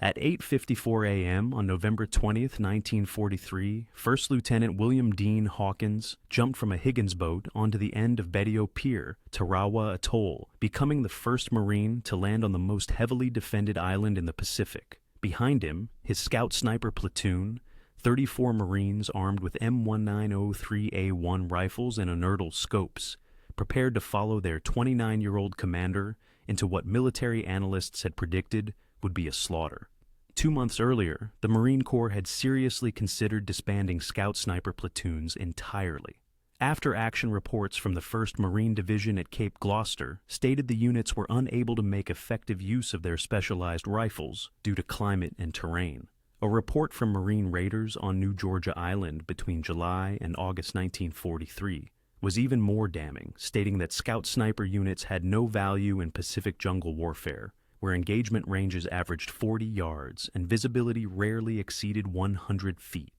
At 8:54 a.m. on November 20th, 1943, First Lieutenant William Deane Hawkins jumped from a Higgins boat onto the end of Bedio Pier, Tarawa Atoll, becoming the first Marine to land on the most heavily defended island in the Pacific. Behind him, his scout sniper platoon, 34 Marines armed with M1903A1 rifles and Unertl scopes, prepared to follow their 29-year-old commander into what military analysts had predicted would be a slaughter. 2 months earlier, the Marine Corps had seriously considered disbanding scout sniper platoons entirely. After-action reports from the 1st Marine Division at Cape Gloucester stated the units were unable to make effective use of their specialized rifles due to climate and terrain. A report from Marine raiders on New Georgia Island between July and August 1943 was even more damning, stating that scout sniper units had no value in Pacific jungle warfare, where engagement ranges averaged 40 yards and visibility rarely exceeded 100 feet.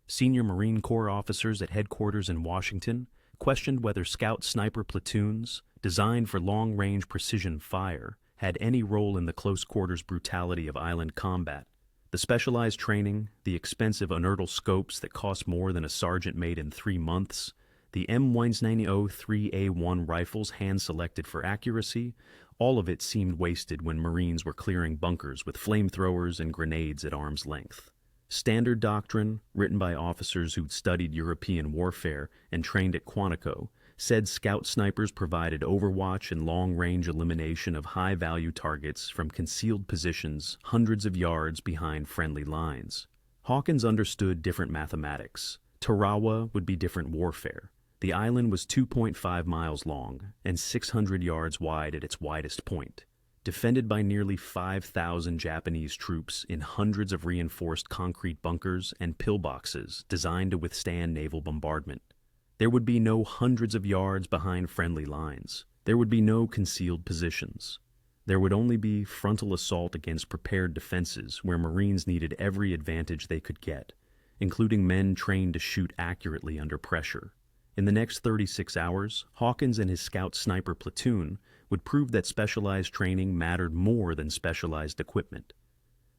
Senior Marine Corps officers at headquarters in Washington questioned whether scout sniper platoons, designed for long-range precision fire, had any role in the close-quarters brutality of island combat. The specialized training, the expensive Unertl scopes that cost more than a sergeant made in 3 months, the M1903A1 rifles hand-selected for accuracy, all of it seemed wasted when Marines were clearing bunkers with flamethrowers and grenades at arm's length. Standard doctrine, written by officers who'd studied European warfare and trained at Quantico, said scout snipers provided overwatch and long-range elimination of high-value targets from concealed positions hundreds of yards behind friendly lines. Hawkins understood different mathematics. Tarawa would be different warfare. The island was 2.5 miles long and 600 yards wide at its widest point, defended by nearly 5,000 Japanese troops in hundreds of reinforced concrete bunkers and pillboxes designed to withstand naval bombardment. There would be no hundreds of yards behind friendly lines. There would be no concealed positions. There would only be frontal assault against prepared defenses where Marines needed every advantage they could get, including men trained to shoot accurately under pressure. In the next 36 hours, Hawkins and his scout sniper platoon would prove that specialized training mattered more than specialized equipment,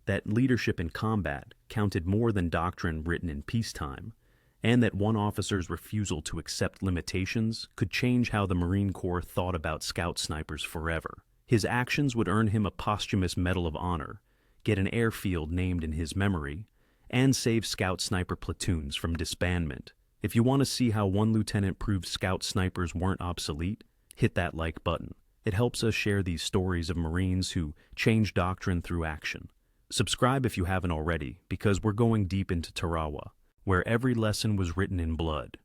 that leadership in combat counted more than doctrine written in peacetime, and that one officer's refusal to accept limitations could change how the Marine Corps thought about scout snipers forever. His actions would earn him a posthumous Medal of Honor, get an airfield named in his memory, and save scout sniper platoons from disbandment. If you want to see how one lieutenant proved scout snipers weren't obsolete, hit that like button. It helps us share these stories of Marines who changed doctrine through action. Subscribe if you haven't already, because we're going deep into Tarawa, where every lesson was written in blood.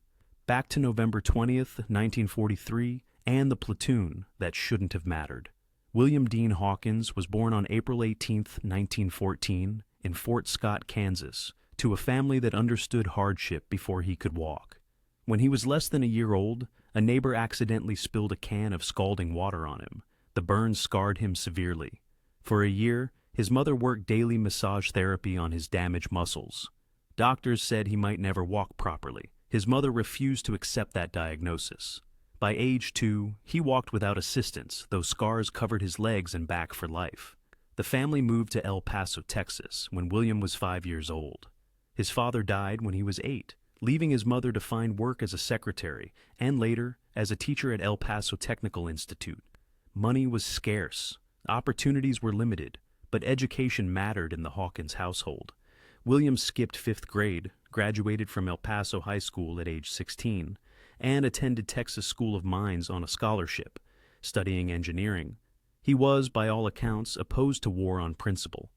Back to November 20th, 1943, and the platoon that shouldn't have mattered. William Deane Hawkins was born on April 18th, 1914, in Fort Scott, Kansas, to a family that understood hardship before he could walk. When he was less than a year old, a neighbor accidentally spilled a can of scalding water on him. The burn scarred him severely. For a year, his mother worked daily massage therapy on his damaged muscles. Doctors said he might never walk properly. His mother refused to accept that diagnosis. By age 2, he walked without assistance, though scars covered his legs and back for life. The family moved to El Paso, Texas, when William was 5 years old. His father died when he was 8, leaving his mother to find work as a secretary and later as a teacher at El Paso Technical Institute. Money was scarce, opportunities were limited, but education mattered in the Hawkins household. William skipped 5th grade, graduated from El Paso High School at age 16, and attended Texas School of Mines on a scholarship, studying engineering. He was, by all accounts, opposed to war on principle.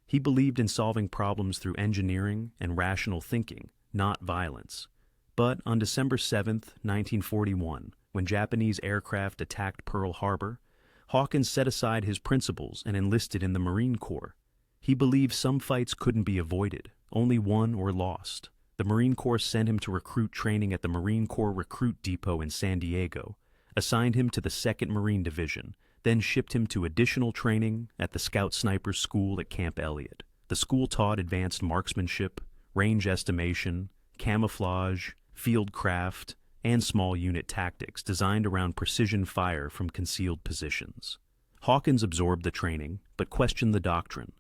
He believed in solving problems through engineering and rational thinking, not violence. But on December 7, 1941, when Japanese aircraft attacked Pearl Harbor, Hawkins set aside his principles and enlisted in the Marine Corps. He believed some fights couldn't be avoided, only won or lost. The Marine Corps sent him to recruit training at the Marine Corps Recruit Depot in San Diego, assigned him to the 2nd Marine Division, then shipped him to additional training at the Scout Sniper School at Camp Elliott. The school taught advanced marksmanship, range estimation, camouflage, field craft, and small unit tactics designed around precision fire from concealed positions. Hawkins absorbed the training, but questioned the doctrine.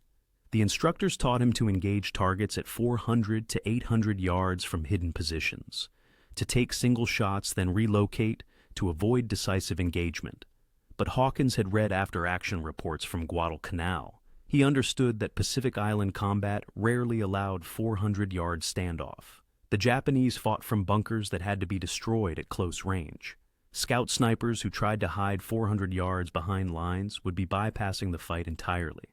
The instructors taught him to engage targets at 400 to 800 yards from hidden positions, to take single shots then relocate to avoid decisive engagement. But Hawkins had read after-action reports from Guadalcanal. He understood that Pacific Island combat rarely allowed 400-yard standoff. The Japanese fought from bunkers that had to be destroyed at close range. Scout snipers who tried to hide 400 yards behind lines would be bypassing the fight entirely.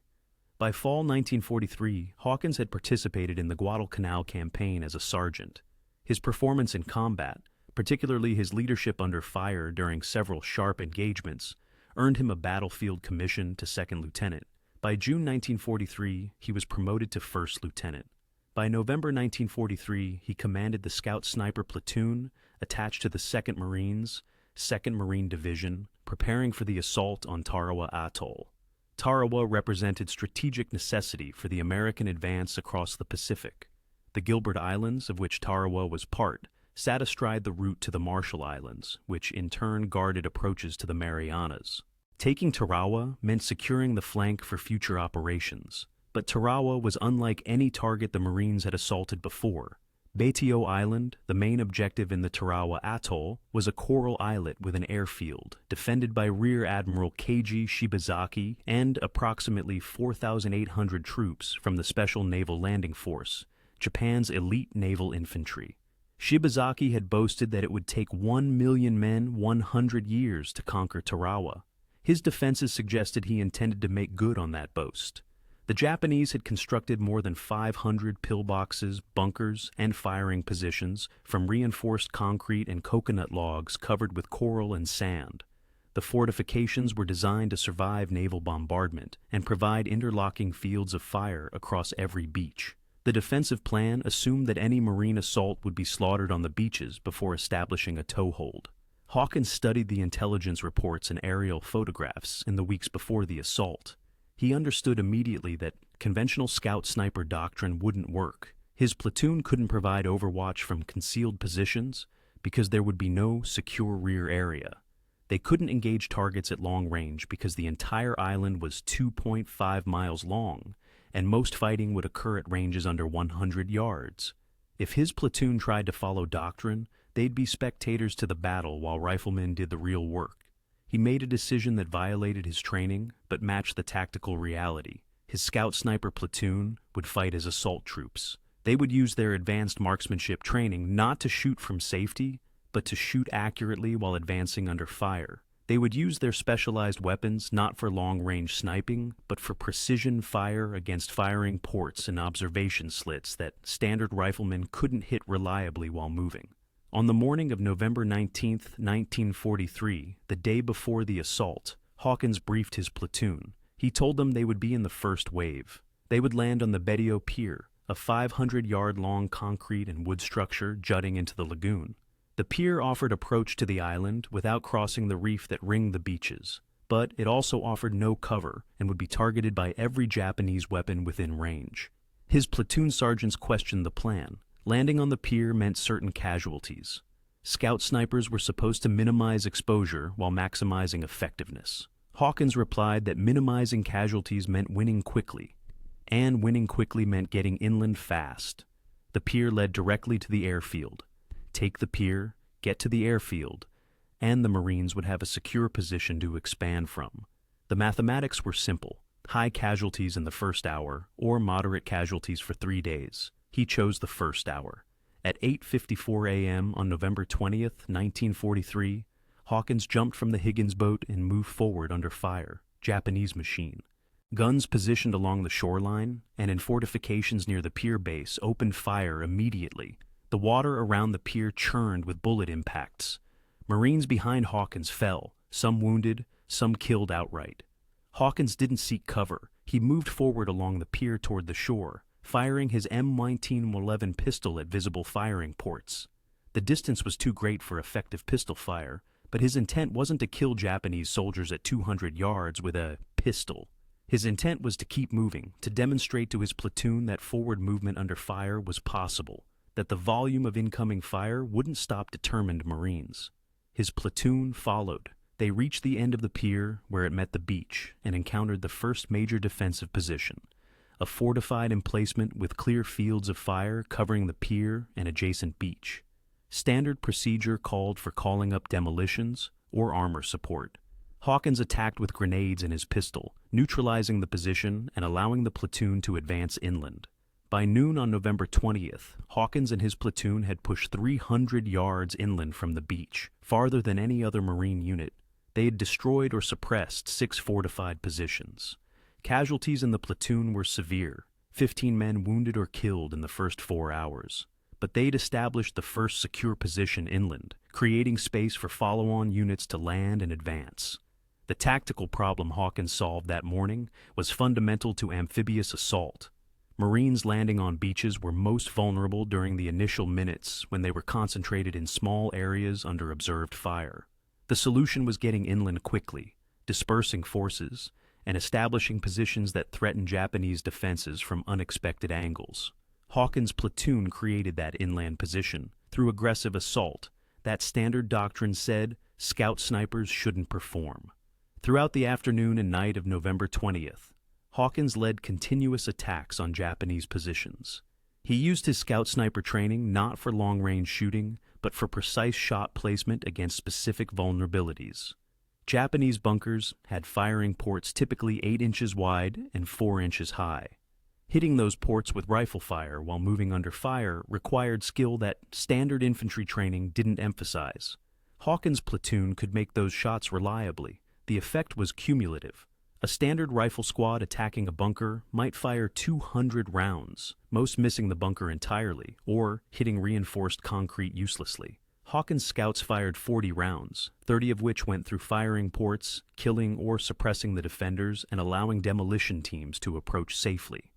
By fall 1943, Hawkins had participated in the Guadalcanal campaign as a sergeant. His performance in combat, particularly his leadership under fire during several sharp engagements, earned him a battlefield commission to second lieutenant. By June 1943, he was promoted to first lieutenant. By November 1943, he commanded the Scout Sniper Platoon attached to the 2nd Marines, 2nd Marine Division, preparing for the assault on Tarawa Atoll. Tarawa represented strategic necessity for the American advance across the Pacific. The Gilbert Islands, of which Tarawa was part, sat astride the route to the Marshall Islands, which in turn guarded approaches to the Marianas. Taking Tarawa meant securing the flank for future operations, but Tarawa was unlike any target the Marines had assaulted before. Betio Island, the main objective in the Tarawa Atoll, was a coral islet with an airfield, defended by Rear Admiral Keiji Shibazaki and approximately 4,800 troops from the Special Naval Landing Force, Japan's elite naval infantry. Shibazaki had boasted that it would take 1 million men 100 years to conquer Tarawa. His defenses suggested he intended to make good on that boast. The Japanese had constructed more than 500 pillboxes, bunkers, and firing positions from reinforced concrete and coconut logs covered with coral and sand. The fortifications were designed to survive naval bombardment and provide interlocking fields of fire across every beach. The defensive plan assumed that any Marine assault would be slaughtered on the beaches before establishing a toehold. Hawkins studied the intelligence reports and aerial photographs in the weeks before the assault. He understood immediately that conventional scout-sniper doctrine wouldn't work. His platoon couldn't provide overwatch from concealed positions because there would be no secure rear area. They couldn't engage targets at long range because the entire island was 2.5 miles long, and most fighting would occur at ranges under 100 yards. If his platoon tried to follow doctrine, they'd be spectators to the battle while riflemen did the real work. He made a decision that violated his training, but matched the tactical reality. His scout-sniper platoon would fight as assault troops. They would use their advanced marksmanship training not to shoot from safety, but to shoot accurately while advancing under fire. They would use their specialized weapons not for long-range sniping, but for precision fire against firing ports and observation slits that standard riflemen couldn't hit reliably while moving. On the morning of November 19, 1943, the day before the assault, Hawkins briefed his platoon. He told them they would be in the first wave. They would land on the Betio Pier, a 500-yard-long concrete and wood structure jutting into the lagoon. The pier offered approach to the island without crossing the reef that ringed the beaches, but it also offered no cover and would be targeted by every Japanese weapon within range. His platoon sergeants questioned the plan. Landing on the pier meant certain casualties. Scout snipers were supposed to minimize exposure while maximizing effectiveness. Hawkins replied that minimizing casualties meant winning quickly, and winning quickly meant getting inland fast. The pier led directly to the airfield. Take the pier, get to the airfield, and the Marines would have a secure position to expand from. The mathematics were simple: high casualties in the first hour, or moderate casualties for 3 days. He chose the first hour. At 8:54 a.m. on November 20th, 1943, Hawkins jumped from the Higgins boat and moved forward under fire. Japanese machine. Guns positioned along the shoreline and in fortifications near the pier base opened fire immediately. The water around the pier churned with bullet impacts. Marines behind Hawkins fell, some wounded, some killed outright. Hawkins didn't seek cover. He moved forward along the pier toward the shore, firing his M1911 pistol at visible firing ports. The distance was too great for effective pistol fire, but his intent wasn't to kill Japanese soldiers at 200 yards with a pistol. His intent was to keep moving, to demonstrate to his platoon that forward movement under fire was possible, that the volume of incoming fire wouldn't stop determined Marines. His platoon followed. They reached the end of the pier where it met the beach and encountered the first major defensive position, a fortified emplacement with clear fields of fire covering the pier and adjacent beach. Standard procedure called for calling up demolitions or armor support. Hawkins attacked with grenades in his pistol, neutralizing the position and allowing the platoon to advance inland. By noon on November 20th, Hawkins and his platoon had pushed 300 yards inland from the beach, farther than any other Marine unit. They had destroyed or suppressed 6 fortified positions. Casualties in the platoon were severe, 15 men wounded or killed in the first 4 hours. But they'd established the first secure position inland, creating space for follow-on units to land and advance. The tactical problem Hawkins solved that morning was fundamental to amphibious assault. Marines landing on beaches were most vulnerable during the initial minutes when they were concentrated in small areas under observed fire. The solution was getting inland quickly, dispersing forces, and establishing positions that threatened Japanese defenses from unexpected angles. Hawkins' platoon created that inland position through aggressive assault that standard doctrine said scout snipers shouldn't perform. Throughout the afternoon and night of November 20th, Hawkins led continuous attacks on Japanese positions. He used his scout sniper training not for long-range shooting, but for precise shot placement against specific vulnerabilities. Japanese bunkers had firing ports typically 8 inches wide and 4 inches high. Hitting those ports with rifle fire while moving under fire required skill that standard infantry training didn't emphasize. Hawkins' platoon could make those shots reliably. The effect was cumulative. A standard rifle squad attacking a bunker might fire 200 rounds, most missing the bunker entirely, or hitting reinforced concrete uselessly. Hawkins' scouts fired 40 rounds, 30 of which went through firing ports, killing or suppressing the defenders and allowing demolition teams to approach safely.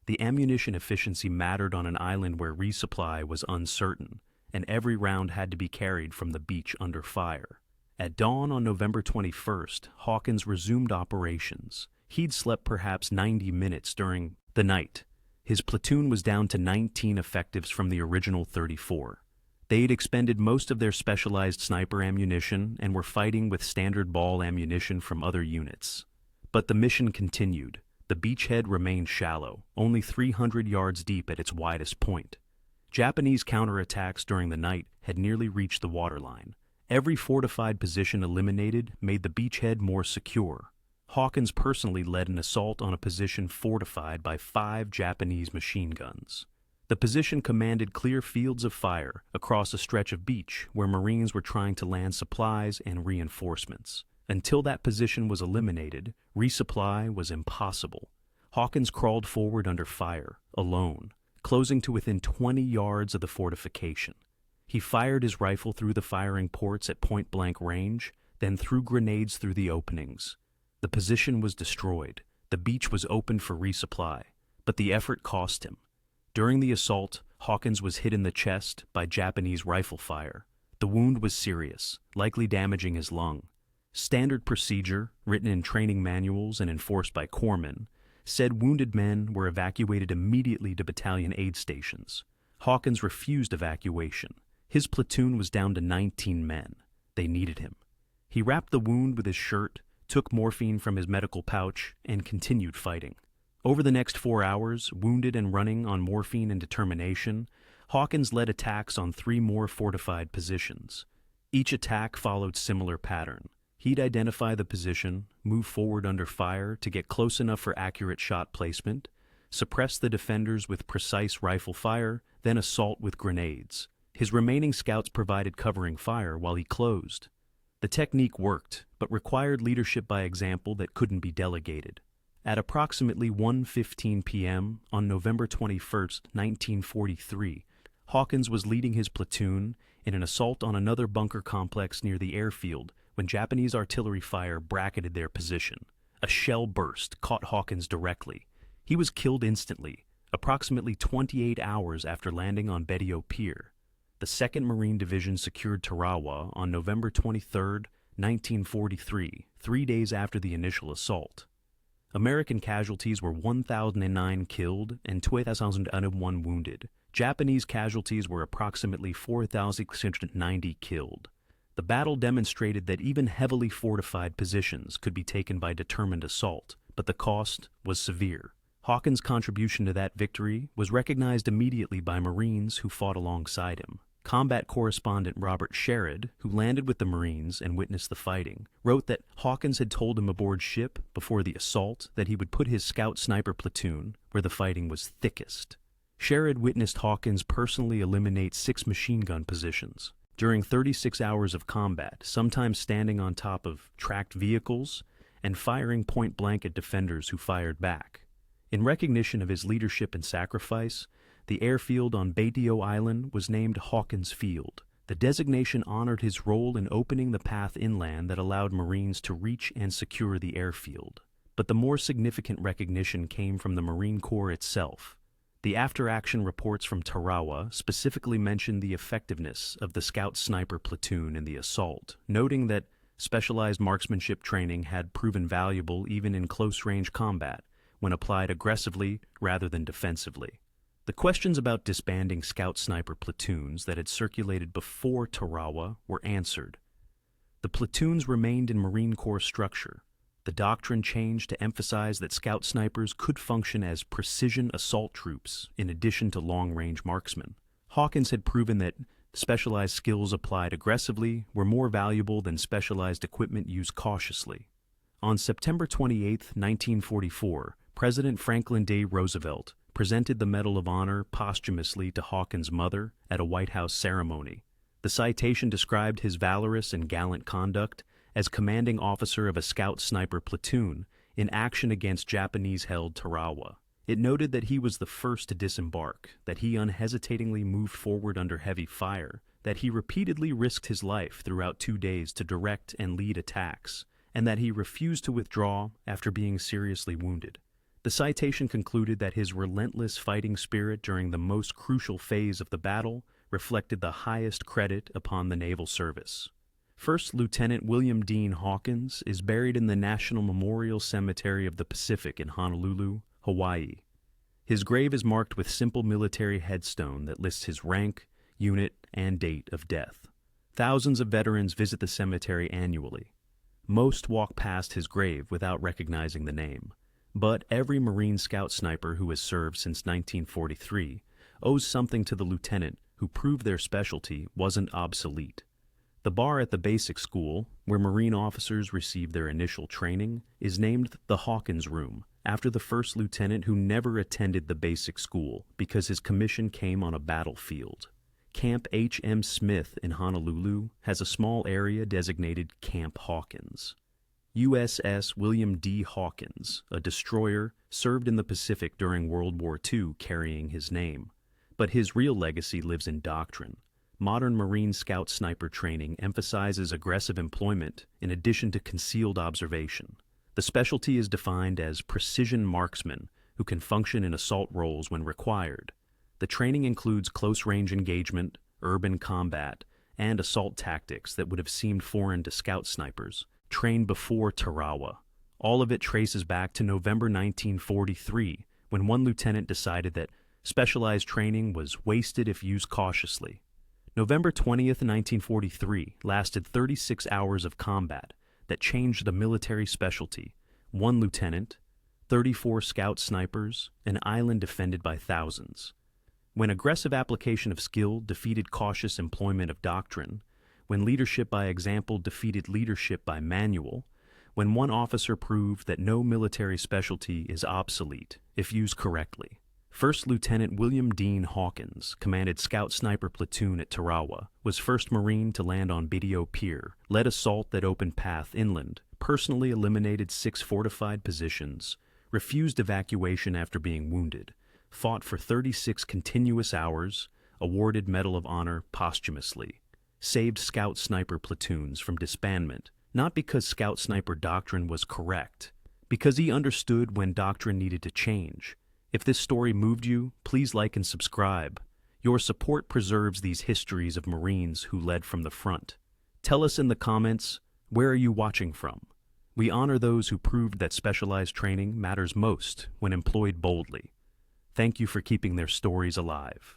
The ammunition efficiency mattered on an island where resupply was uncertain, and every round had to be carried from the beach under fire. At dawn on November 21st, Hawkins resumed operations. He'd slept perhaps 90 minutes during the night. His platoon was down to 19 effectives from the original 34. They'd expended most of their specialized sniper ammunition and were fighting with standard ball ammunition from other units. But the mission continued. The beachhead remained shallow, only 300 yards deep at its widest point. Japanese counterattacks during the night had nearly reached the waterline. Every fortified position eliminated made the beachhead more secure. Hawkins personally led an assault on a position fortified by 5 Japanese machine guns. The position commanded clear fields of fire across a stretch of beach where Marines were trying to land supplies and reinforcements. Until that position was eliminated, resupply was impossible. Hawkins crawled forward under fire, alone, closing to within 20 yards of the fortification. He fired his rifle through the firing ports at point-blank range, then threw grenades through the openings. The position was destroyed. The beach was opened for resupply, but the effort cost him. During the assault, Hawkins was hit in the chest by Japanese rifle fire. The wound was serious, likely damaging his lung. Standard procedure, written in training manuals and enforced by corpsmen, said wounded men were evacuated immediately to battalion aid stations. Hawkins refused evacuation. His platoon was down to 19 men. They needed him. He wrapped the wound with his shirt, took morphine from his medical pouch, and continued fighting. Over the next 4 hours, wounded and running on morphine and determination, Hawkins led attacks on 3 more fortified positions. Each attack followed similar pattern. He'd identify the position, move forward under fire to get close enough for accurate shot placement, suppress the defenders with precise rifle fire, then assault with grenades. His remaining scouts provided covering fire while he closed. The technique worked, but required leadership by example that couldn't be delegated. At approximately 1:15 p.m. on November 21, 1943, Hawkins was leading his platoon in an assault on another bunker complex near the airfield when Japanese artillery fire bracketed their position. A shell burst caught Hawkins directly. He was killed instantly, approximately 28 hours after landing on WWII Pier. The 2nd Marine Division secured Tarawa on November 23, 1943, 3 days after the initial assault. American casualties were 1,009 killed and 2,001 wounded. Japanese casualties were approximately 4,690 killed. The battle demonstrated that even heavily fortified positions could be taken by determined assault, but the cost was severe. Hawkins' contribution to that victory was recognized immediately by Marines who fought alongside him. Combat correspondent Robert Sherrod, who landed with the Marines and witnessed the fighting, wrote that Hawkins had told him aboard ship before the assault that he would put his scout sniper platoon where the fighting was thickest. Sherrod witnessed Hawkins personally eliminate 6 machine gun positions during 36 hours of combat, sometimes standing on top of tracked vehicles and firing point-blank at defenders who fired back. In recognition of his leadership and sacrifice, the airfield on Batio Island was named Hawkins Field. The designation honored his role in opening the path inland that allowed Marines to reach and secure the airfield. But the more significant recognition came from the Marine Corps itself. The after-action reports from Tarawa specifically mentioned the effectiveness of the Scout Sniper platoon in the assault, noting that specialized marksmanship training had proven valuable even in close-range combat, when applied aggressively rather than defensively. The questions about disbanding Scout Sniper platoons that had circulated before Tarawa were answered. The platoons remained in Marine Corps structure. The doctrine changed to emphasize that Scout Snipers could function as precision assault troops in addition to long-range marksmen. Hawkins had proven that specialized skills applied aggressively were more valuable than specialized equipment used cautiously. On September 28, 1944, President Franklin D. Roosevelt presented the Medal of Honor posthumously to Hawkins' mother at a White House ceremony. The citation described his valorous and gallant conduct as commanding officer of a Scout Sniper platoon in action against Japanese-held Tarawa. It noted that he was the first to disembark, that he unhesitatingly moved forward under heavy fire, that he repeatedly risked his life throughout 2 days to direct and lead attacks, and that he refused to withdraw after being seriously wounded. The citation concluded that his relentless fighting spirit during the most crucial phase of the battle reflected the highest credit upon the naval service. First Lieutenant William Deane Hawkins is buried in the National Memorial Cemetery of the Pacific in Honolulu, Hawaii. His grave is marked with simple military headstone that lists his rank, unit, and date of death. Thousands of veterans visit the cemetery annually. Most walk past his grave without recognizing the name. But every Marine Scout Sniper who has served since 1943 owes something to the lieutenant who proved their specialty wasn't obsolete. The bar at the basic school, where Marine officers receive their initial training, is named the Hawkins Room, after the first lieutenant who never attended the basic school because his commission came on a battlefield. Camp H.M. Smith in Honolulu has a small area designated Camp Hawkins. USS William D. Hawkins, a destroyer, served in the Pacific during World War II carrying his name. But his real legacy lives in doctrine. Modern Marine Scout Sniper training emphasizes aggressive employment in addition to concealed observation. The specialty is defined as precision marksmen who can function in assault roles when required. The training includes close-range engagement, urban combat, and assault tactics that would have seemed foreign to Scout Snipers, trained before Tarawa. All of it traces back to November 1943, when one lieutenant decided that specialized training was wasted if used cautiously. November 20th, 1943 lasted 36 hours of combat that changed the military specialty. One lieutenant, 34 Scout Snipers, an island defended by thousands. When aggressive application of skill defeated cautious employment of doctrine, when leadership by example defeated leadership by manual, when one officer proved that no military specialty is obsolete if used correctly. First Lieutenant William Deane Hawkins commanded Scout Sniper Platoon at Tarawa, was first Marine to land on Batio Pier, led assault that opened path inland, personally eliminated 6 fortified positions, refused evacuation after being wounded, fought for 36 continuous hours, awarded Medal of Honor posthumously, saved Scout Sniper platoons from disbandment, not because Scout Sniper doctrine was correct, because he understood when doctrine needed to change. If this story moved you, please like and subscribe. Your support preserves these histories of Marines who led from the front. Tell us in the comments, where are you watching from? We honor those who proved that specialized training matters most when employed boldly. Thank you for keeping their stories alive.